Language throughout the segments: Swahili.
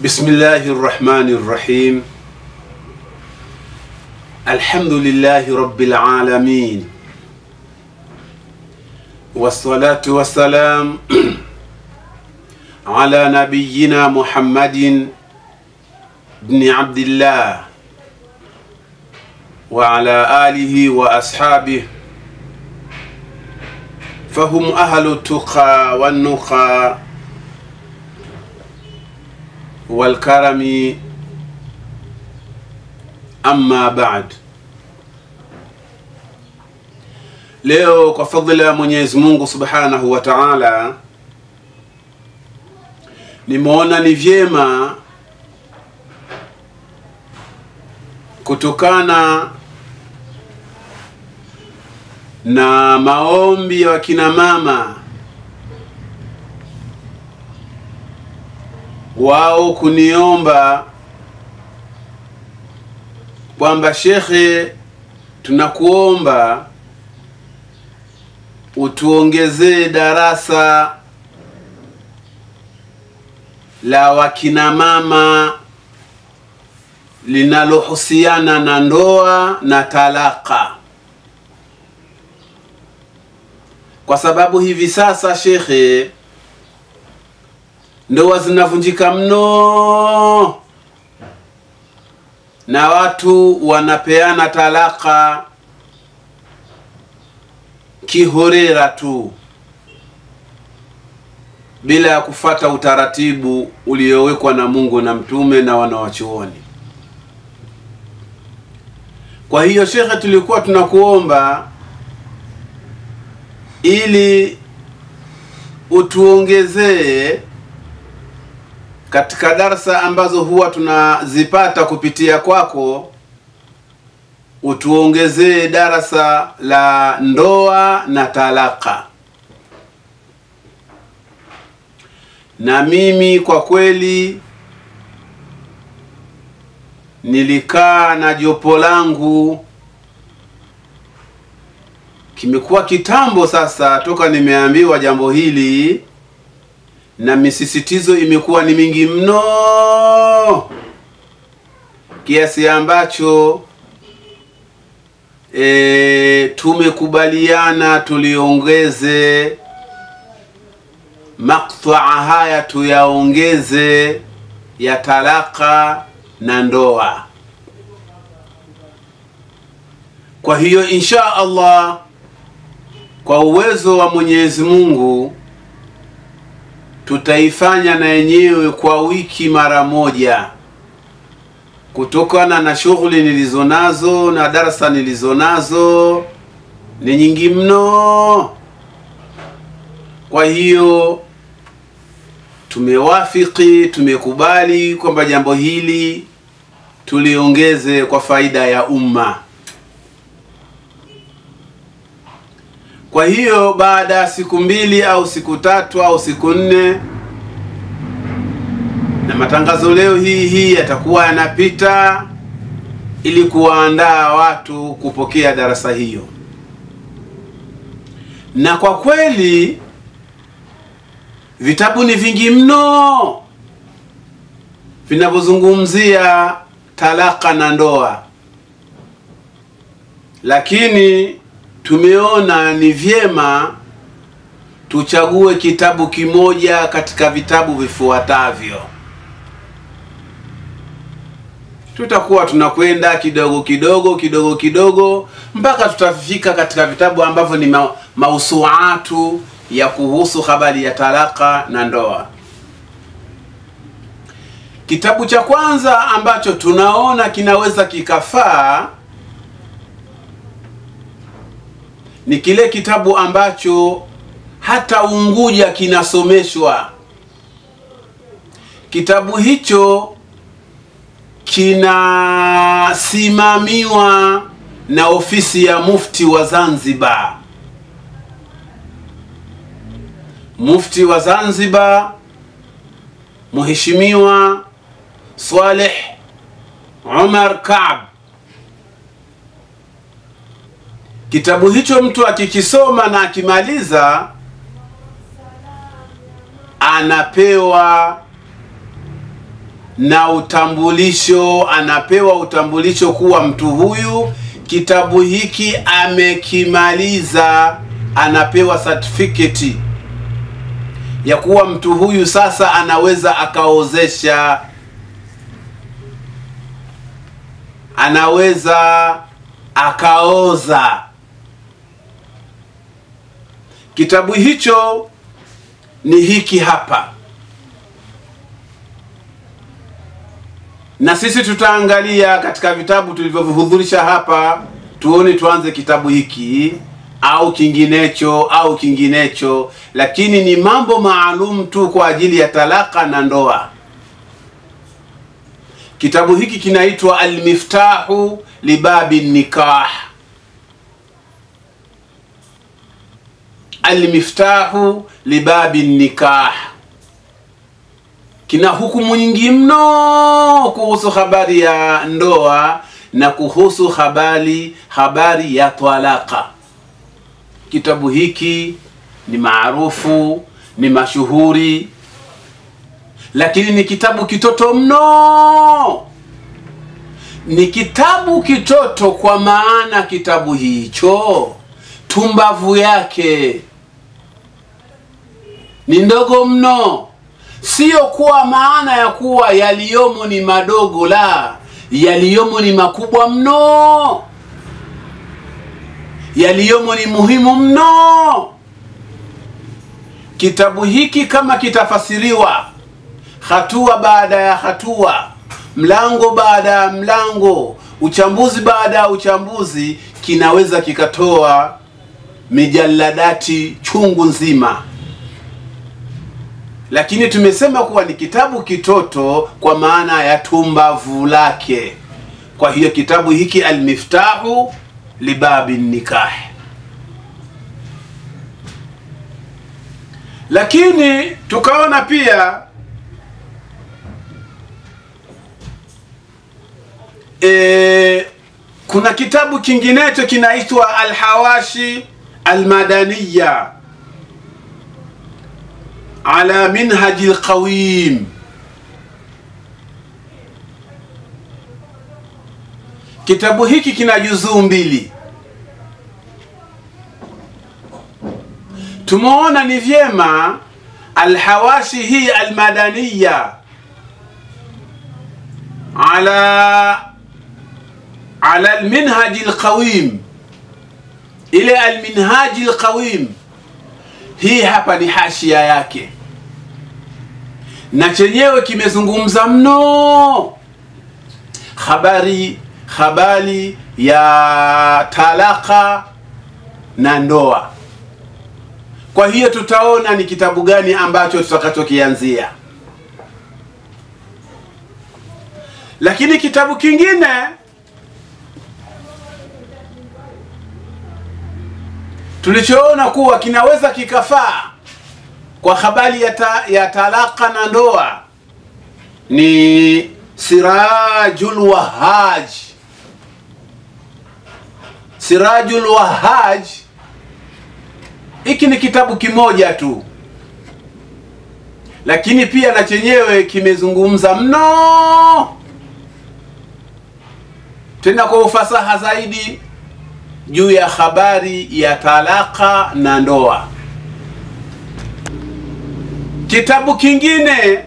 بسم الله الرحمن الرحيم. الحمد لله رب العالمين، والصلاة والسلام على نبينا محمد بن عبد الله وعلى آله وأصحابه، فهم أهل التقى والنقى والكرم. أما بعد. Leo kwa fadhila ya Mwenyezi Mungu Subhanahu wa Ta'ala, nimeona ni vyema kutokana na maombi ya wakina mama wao kuniomba kwamba shekhe, tunakuomba utuongezee darasa la wakina mama linalohusiana na ndoa na talaka, kwa sababu hivi sasa shekhe, ndoa zinavunjika mno na watu wanapeana talaka kihorera tu bila ya kufata utaratibu uliowekwa na Mungu na mtume na wanawachuoni. Kwa hiyo shekhe, tulikuwa tunakuomba ili utuongezee katika darasa ambazo huwa tunazipata kupitia kwako, utuongezee darasa la ndoa na talaka. Na mimi kwa kweli nilikaa na jopo langu, kimekuwa kitambo sasa toka nimeambiwa jambo hili, na misisitizo imekuwa ni mingi mno kiasi ambacho tumekubaliana tuliongeze maqtaa haya, tuyaongeze ya talaka na ndoa. Kwa hiyo insha Allah, kwa uwezo wa Mwenyezi Mungu, tutaifanya na yenyewe kwa wiki mara moja, kutokana na shughuli nilizonazo na darasa nilizonazo ni nyingi mno. Kwa hiyo tumewafiki, tumekubali kwamba jambo hili tuliongeze kwa faida ya umma. Kwa hiyo baada ya siku 2 au siku 3 au siku 4, na matangazo leo hii yatakuwa yanapita ili kuwaandaa watu kupokea darasa hiyo. Na kwa kweli vitabu ni vingi mno vinavyozungumzia talaka na ndoa, lakini tumeona ni vyema tuchague kitabu kimoja katika vitabu vifuatavyo. Tutakuwa tunakwenda kidogo kidogo mpaka tutafika katika vitabu ambavyo ni mausuatu ya kuhusu habari ya talaka na ndoa. Kitabu cha kwanza ambacho tunaona kinaweza kikafaa ni kile kitabu ambacho hata Unguja kinasomeshwa. Kitabu hicho kinasimamiwa na ofisi ya mufti wa Zanzibar. Mufti wa Zanzibar Mheshimiwa Saleh Omar Kaab. Kitabu hicho mtu akikisoma na akimaliza anapewa na utambulisho, anapewa utambulisho kuwa mtu huyu kitabu hiki amekimaliza, anapewa certificate ya kuwa mtu huyu sasa anaweza akaozesha, anaweza akaoza. Kitabu hicho ni hiki hapa, na sisi tutaangalia katika vitabu tulivyohudhurisha hapa, tuone tuanze kitabu hiki au kinginecho, lakini ni mambo maalum tu kwa ajili ya talaka na ndoa. Kitabu hiki kinaitwa Al-Miftahu Libabi Nikah. Al-Miftahu Libabi Nikah kina hukumu nyingi mno kuhusu habari ya ndoa na kuhusu habari ya talaka. Kitabu hiki ni maarufu, ni mashuhuri, lakini ni kitabu kitoto mno. Ni kitabu kitoto kwa maana kitabu hicho tumbavu yake ni ndogo mno. Sio kwa maana ya kuwa yaliyomo ni madogo, la, yaliyomo ni makubwa mno, yaliyomo ni muhimu mno. Kitabu hiki kama kitafasiriwa hatua baada ya hatua, mlango baada ya mlango, uchambuzi baada ya uchambuzi, kinaweza kikatoa mijalladati chungu nzima. Lakini tumesema kuwa ni kitabu kitoto kwa maana ya tumbavu lake. Kwa hiyo kitabu hiki Al-Miftahu Libabi Nikah. Lakini tukaona pia kuna kitabu kinginecho kinaitwa Al-Hawashi Al-Madaniya ala Minhaji Al-Qawim. Kitabu hiki kina juzuu mbili. Tumeona ni vyema Al-Hawashi hii Al-Madaniya ala Al-Minhaji Al-Qawim, ile Al-Minhaji Al-Qawim hii hapa ni hashia yake, na chenyewe kimezungumza mno habari ya talaka na ndoa. Kwa hiyo tutaona ni kitabu gani ambacho tutakachokianzia. Lakini kitabu kingine tulichoona kuwa kinaweza kikafaa kwa habari ya talaka na ndoa ni Sirajul Wahhaj. Sirajul Wahhaj hiki ni kitabu kimoja tu, lakini pia na chenyewe kimezungumza mno, tena kwa ufasaha zaidi, juu ya habari ya talaka na ndoa. Kitabu kingine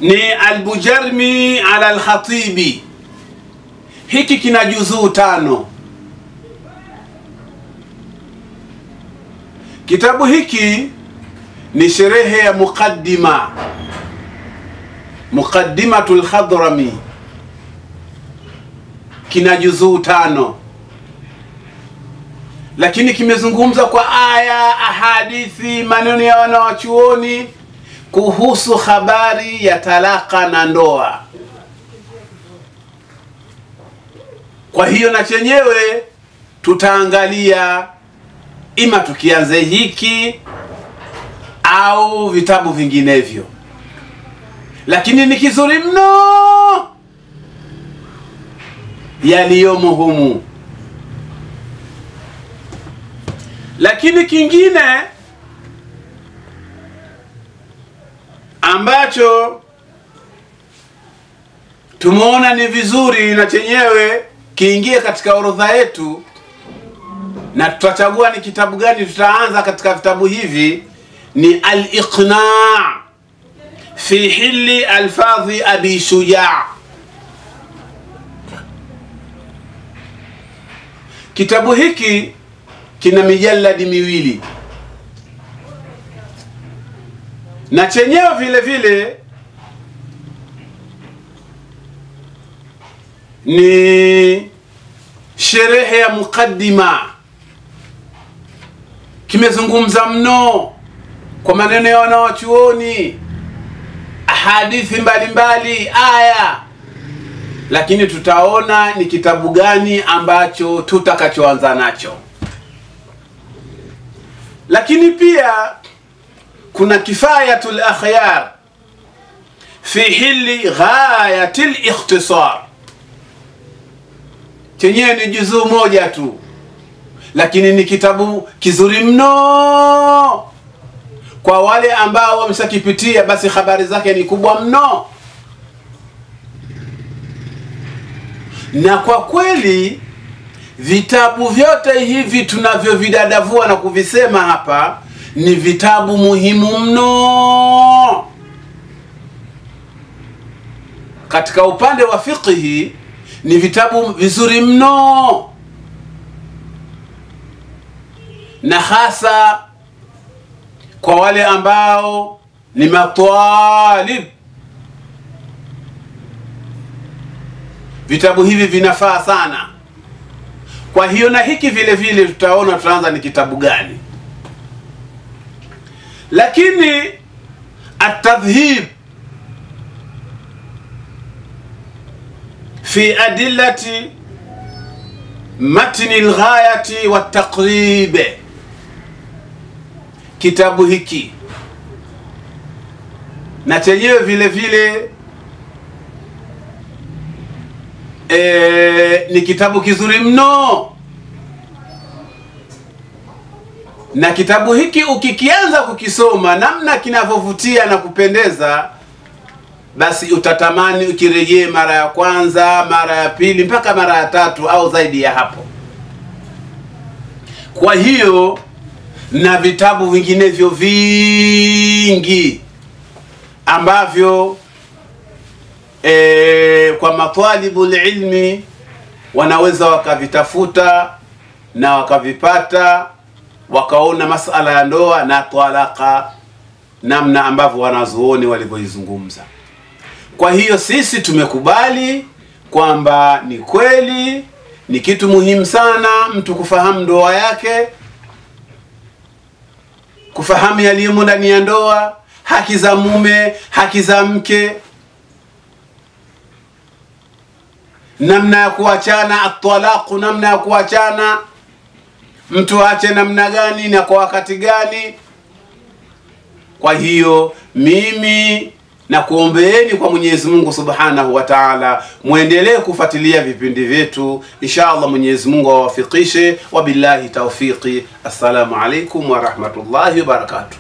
ni Al-Bujarmi ala Al-Khatibi. Hiki kina juzuu 5. Kitabu hiki ni sherehe ya Muqaddimatul Khadrami, kina juzuu 5, lakini kimezungumza kwa aya, ahadithi, maneno ya wanawachuoni kuhusu habari ya talaka na ndoa. Kwa hiyo na chenyewe tutaangalia ima tukianze hiki au vitabu vinginevyo, lakini ni kizuri mno yaliyomo humu. Lakini kingine ambacho tumeona ni vizuri na chenyewe kiingie katika orodha yetu, na tutachagua ni kitabu gani tutaanza katika vitabu hivi. Ni Al-Iqna' fi hilli alfadhi Abi Shuja'. Kitabu hiki kina mijalladi miwili, na chenyewe vile vile ni sherehe ya mukaddima. Kimezungumza mno kwa maneno ya wanawachuoni, hadithi mbalimbali, aya, lakini tutaona ni kitabu gani ambacho tutakachoanza nacho. Lakini pia kuna Kifayatul Akhyar fi hilli ghayatil ikhtisar. Chenyewe ni juzuu moja tu, lakini ni kitabu kizuri mno. Kwa wale ambao wameshakipitia, basi habari zake ni kubwa mno. Na kwa kweli vitabu vyote hivi tunavyovidadavua na kuvisema hapa ni vitabu muhimu mno. Katika upande wa fiqhi ni vitabu vizuri mno, na hasa kwa wale ambao ni matalib. Vitabu hivi vinafaa sana. Kwa hiyo na hiki vile vile tutaona tutaanza ni kitabu gani. Lakini at-tadhhib fi adillati matni al-ghayati wat-taqrib, kitabu hiki na chenyewe vile vile ni kitabu kizuri mno. Na kitabu hiki ukikianza kukisoma namna kinavyovutia na kupendeza, basi utatamani ukirejee mara ya kwanza, mara ya pili, mpaka mara ya tatu au zaidi ya hapo. Kwa hiyo na vitabu vinginevyo vingi ambavyo kwa matalibul ilmi wanaweza wakavitafuta na wakavipata, wakaona masala ya ndoa na talaka namna ambavyo wanazuoni walivyoizungumza. Kwa hiyo sisi tumekubali kwamba ni kweli ni kitu muhimu sana mtu kufahamu ndoa yake, kufahamu yaliyomo ndani ya ndoa, haki za mume, haki za mke, namna ya kuachana, at-talaq, namna ya kuachana, mtu aache namna gani na kwa wakati gani. Kwa hiyo mimi na kuombeeni kwa Mwenyezi Mungu Subhanahu wa Ta'ala muendelee kufuatilia vipindi vyetu. Inshallah Mwenyezi Mungu awafikishe. Wabillahi tawfiqi. Assalamu alaikum wa rahmatullahi wa barakatuh.